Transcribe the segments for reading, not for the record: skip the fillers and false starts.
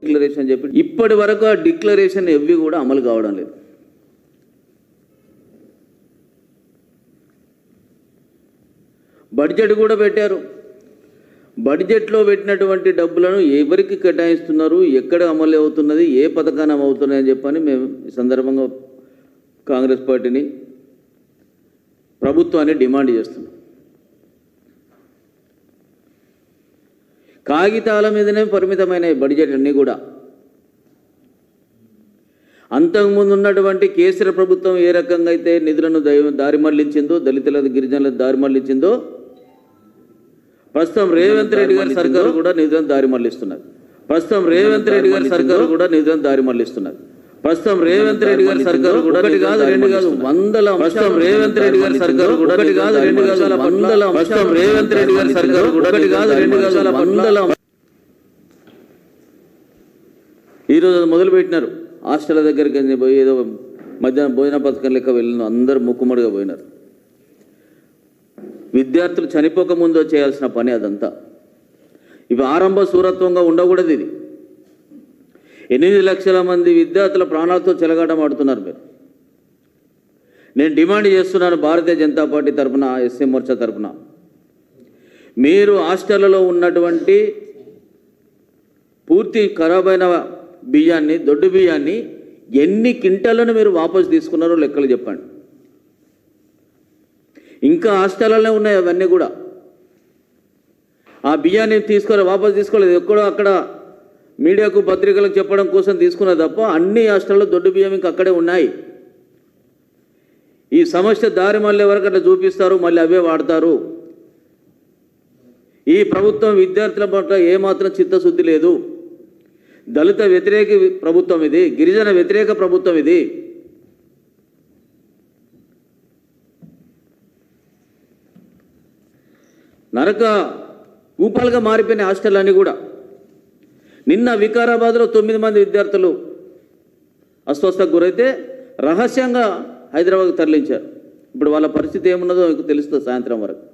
Declaration చెప్పి ఇప్పటి వరకు ఆ డిక్లరేషన్ ఎవ్వి కూడా అమలు కావడం లేదు. బడ్జెట్ కూడా పెట్టారు. బడ్జెట్లో పెట్టినటువంటి డబ్బులను ఎవరికి కేటాయిస్తున్నారు, ఎక్కడ అమలు అవుతున్నది, ఏ పథకాన్ని అమలు అవుతున్నాయని చెప్పని మేము ఈ సందర్భంగా కాంగ్రెస్ పార్టీని ప్రభుత్వాన్ని డిమాండ్ చేస్తున్నాం. కాగితాల మీదనే పరిమితమైన బడ్జెట్ అన్నీ కూడా. అంతకుముందు ఉన్నటువంటి కేసీఆర్ ప్రభుత్వం ఏ రకంగా అయితే నిధులను దారి మళ్లించిందో, దళితుల గిరిజనులకు దారి మళ్లించిందో, ప్రస్తుతం రేవంత్ రెడ్డి గారి సర్కారు కూడా నిధులను దారి మళ్లిస్తున్నది. ప్రస్తుతం రేవంత్ రెడ్డి గారి సర్కారు కూడా నిధులను దారి మళ్లిస్తున్నది. ప్రస్తుతం రేవంత్ రెడ్డి గారి సర్కారు కూడా ఒకటి కాదు రెండు కాదు వందల ప్రస్తుతం రేవంత్ రెడ్డి గారి సర్కారు కూడా ఒకటి కాదు రెండు కాదు వందల ప్రస్తుతం రేవంత్ రెడ్డి గారి సర్కారు కూడా ఒకటి కాదు రెండు కాదు వందల. ఈరోజు మొదలు పెట్టినారు. హాస్టల్ దగ్గరికి పోయి ఏదో మధ్యాహ్నం భోజన పథకం లెక్క వెళ్ళిన అందరూ ముక్కుమడిగా పోయినారు. విద్యార్థులు చనిపోకముందు చేయాల్సిన పని అదంతా. ఇవి ఆరంభ సూరత్వంగా ఉండకూడదు. ఇది 8 లక్షల మంది విద్యార్థుల ప్రాణాలతో చెలగాటమాడుతున్నారు మీరు. నేను డిమాండ్ చేస్తున్నాను భారతీయ జనతా పార్టీ తరఫున, ఎస్సీ మోర్చా తరఫున, మీరు హాస్టళ్లలో ఉన్నటువంటి పూర్తి ఖరాబైన బియ్యాన్ని, దొడ్డు బియ్యాన్ని ఎన్ని క్వింటాలను మీరు వాపసు తీసుకున్నారో లెక్కలు చెప్పండి. ఇంకా హాస్టళ్లనే ఉన్నాయి అవన్నీ కూడా. ఆ బియ్యాన్ని వాపసు తీసుకోలేదు. ఎక్కడో అక్కడ మీడియాకు పత్రికలకు చెప్పడం కోసం తీసుకున్నది తప్ప అన్ని హాస్టల్లో దొడ్డు బియ్యం ఇంకా అక్కడే ఉన్నాయి. ఈ సమస్య దారి మళ్ళీ వరకు అట్లా చూపిస్తారు, మళ్ళీ అవే వాడతారు. ఈ ప్రభుత్వం విద్యార్థుల పట్ల ఏమాత్రం చిత్తశుద్ధి లేదు. దళిత వ్యతిరేక ప్రభుత్వం ఇది, గిరిజన వ్యతిరేక ప్రభుత్వం ఇది. నరక ఊపాలుగా మారిపోయిన హాస్టల్ అన్నీ కూడా. నిన్న వికారాబాద్లో 9 మంది విద్యార్థులు అస్వస్థకు గురైతే రహస్యంగా హైదరాబాద్కు తరలించారు. ఇప్పుడు వాళ్ళ పరిస్థితి ఏమున్నదో మీకు తెలుస్తుంది సాయంత్రం వరకు.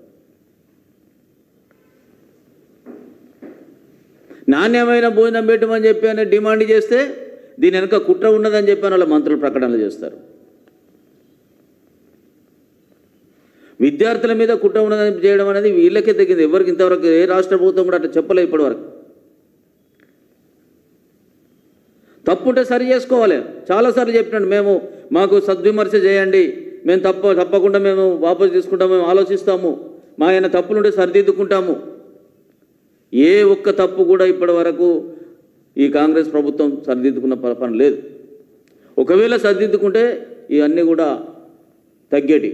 నాణ్యమైన భోజనం పెట్టమని చెప్పి అని డిమాండ్ చేస్తే దీని వెనుక కుట్ర ఉన్నదని చెప్పి వాళ్ళ మంత్రులు ప్రకటనలు చేస్తారు. విద్యార్థుల మీద కుట్ర ఉన్నదని చేయడం అనేది వీళ్ళకే తగ్గింది. ఎవరికి ఇంతవరకు ఏ రాష్ట్ర ప్రభుత్వం కూడా అట్లా చెప్పలేదు ఇప్పటి వరకు. తప్పుంటే సరి చేసుకోవాలి. చాలాసార్లు చెప్పినాడు, మాకు సద్విమర్శ చేయండి, మేము తప్పకుండా మేము వాపసు తీసుకుంటాము, మేము ఆలోచిస్తాము, మా ఆయన తప్పులుంటే సరిదిద్దుకుంటాము. ఏ ఒక్క తప్పు కూడా ఇప్పటి వరకు ఈ కాంగ్రెస్ ప్రభుత్వం సరిదిద్దుకున్న పని లేదు. ఒకవేళ సరిదిద్దుకుంటే ఇవన్నీ కూడా తగ్గేటి.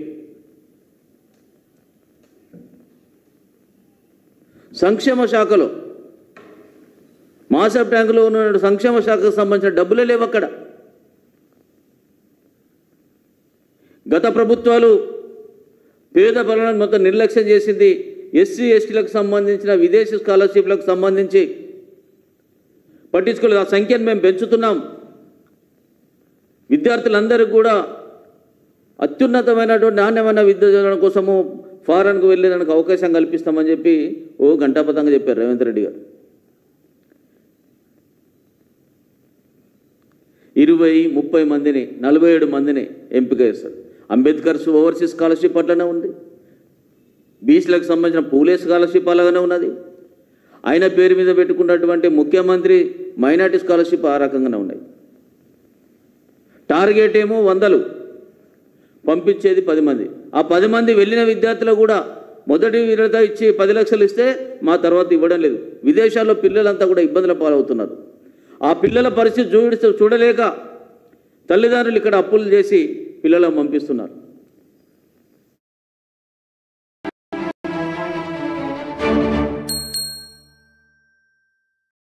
సంక్షేమ శాఖలో మాసప్ ట్యాంకులో ఉన్న సంక్షేమ శాఖకు సంబంధించిన డబ్బులే లేవు అక్కడ. గత ప్రభుత్వాలు పేద పనులను మొత్తం నిర్లక్ష్యం చేసింది. ఎస్సీ ఎస్టీలకు సంబంధించిన విదేశీ స్కాలర్షిప్లకు సంబంధించి పట్టించుకోలేదు. ఆ సంఖ్యను మేము పెంచుతున్నాం. విద్యార్థులందరికీ కూడా అత్యున్నతమైనటువంటి నాణ్యమైన విద్య చదవడం కోసము ఫారెన్కు వెళ్ళేదానికి అవకాశం కల్పిస్తామని చెప్పి గంటాపతంగా చెప్పారు రేవంత్ రెడ్డి గారు. 20-30 మందిని 47 మందిని ఎంపిక చేస్తారు. అంబేద్కర్ ఓవర్సీస్ స్కాలర్షిప్ అట్లనే ఉంది. బీసీలకు సంబంధించిన పూలే స్కాలర్షిప్ అలాగనే ఉన్నది. ఆయన పేరు మీద పెట్టుకున్నటువంటి ముఖ్యమంత్రి మైనార్టీ స్కాలర్షిప్ ఆ రకంగానే ఉన్నాయి. టార్గెట్ ఏమో 100, పంపించేది 10 మంది. ఆ 10 మంది వెళ్ళిన విద్యార్థులు కూడా మొదటి విడత ఇచ్చి 10 లక్షలు ఇస్తే మా తర్వాత ఇవ్వడం లేదు. విదేశాల్లో పిల్లలంతా కూడా ఇబ్బందుల పాలవుతున్నారు. ఆ పిల్లల పరిస్థితి చూడలేక తల్లిదండ్రులు ఇక్కడ అప్పులు చేసి పిల్లలను పంపిస్తున్నారు.